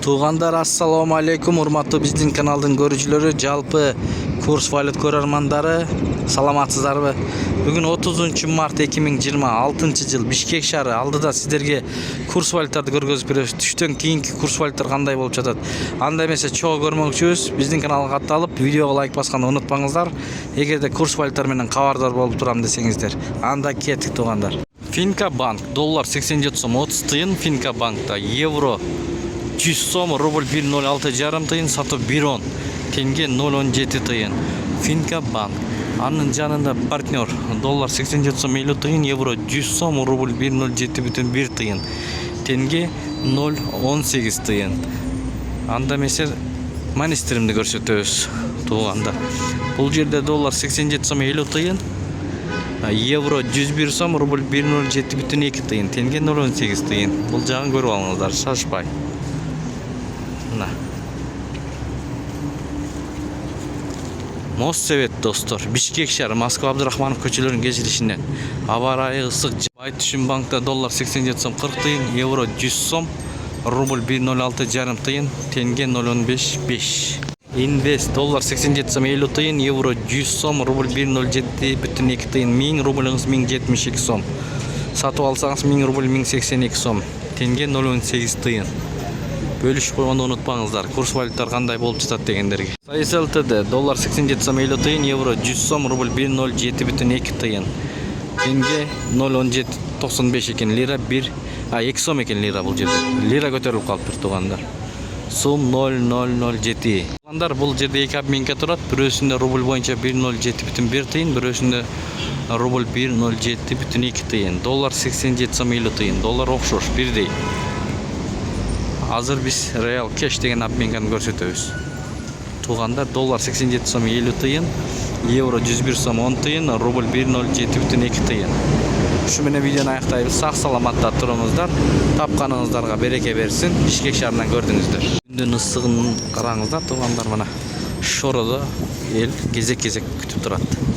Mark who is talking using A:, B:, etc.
A: Туғандар, ассаламу алейкум, урматтуу биздин каналдын көрүүчүлөрү, жалпы курс валют көрөрмандары, саламатсыздарбы? Бүгүн 30 март 2026 жыл Бишкек шаары алдыда сиздерге курс валюттарды көргөзүп беребиз. Түштөн кийинки курс валюттар кандай болуп жатат? Андай эмесе чогуу көрмөкчүбүз. Биздин каналга катталып, видеого лайк басканды унутпаңыздар. Эгерде курс валюттар менен кабардар болуп турам десеңиздер, анда кеттик туғандар. Финка банк доллар 87 сом 30 тыйын, Финка банкта евро 100 сом, рубль 1.06 жарым тыйын, сатып 1.10, тенге 0.17 тыйын. Финка банк. Анын жанында партнер доллар 87 сом 50 тыйын, евро 100 сом, рубль 1.07 тыйын, тенге 0.18 тыйын. Анда эмесе манистеримди көрсөтөбүз туганда. Бул жерде доллар 87 сом 50 тыйын, евро 101 сом, рубль 1.07 тыйын, тенге 0.18 тыйын. Бул жагын көрүп алыңыздар, шашпай. Моссовет достор, Бишкек шаары, Москва Абдурахманов көчөлөрүнүн кесилишинен. Аба ырайы ысык. Байтүшүн банкта доллар 87 сом 40 тыйын, евро 100 сом, рубль 1.06 жарым тыйын, тенге 0.15. Инвест доллар 87 сом 50 тыйын, евро 100 сом, рубль 1.07 тыйын, 1000 рубльыңыз 1072 сом. Сатып алсаңыз 1000 рубль 1082 сом, тенге 0.18 тыйын. Бөлүшүп койгонду унутпаңыздар. Курс валюттар кандай болуп жатат дегендерге. Сайыс ЛТД доллар 87 сом 50 тыйын, евро 100 сом, рубль 1.07 тыйын, тенге 0.1795 экен, лира 2 сом экен лира бул жерде. Лира көтөрүлүп калыптыр тугандар. Сум 0.007. Тугандар, бул жерде эки обменка турат. Бирөөсүндө рубль боюнча 1.07 тыйын, бирөөсүндө рубль 1.07 тыйын. Доллар 87 сом 50 тыйын. Доллар окшош, бирдей. Азыр биз Real Cash деген обменканы көрсөтөбүз. Тугандар, доллар 87 сом 50 тыйын, евро 101 сом 10 тыйын, рубль 1.07 тыйын. Ушу менен видеону аяктайбыз. Сак саламатта туруңуздар. Тапканыңыздарга береке берсин. Бишкек шаарынан көрдүңүздөр. Күндүн ысыгын караңыздар тугандар, мына шоrodо эл кезек-кезек күтүп турат.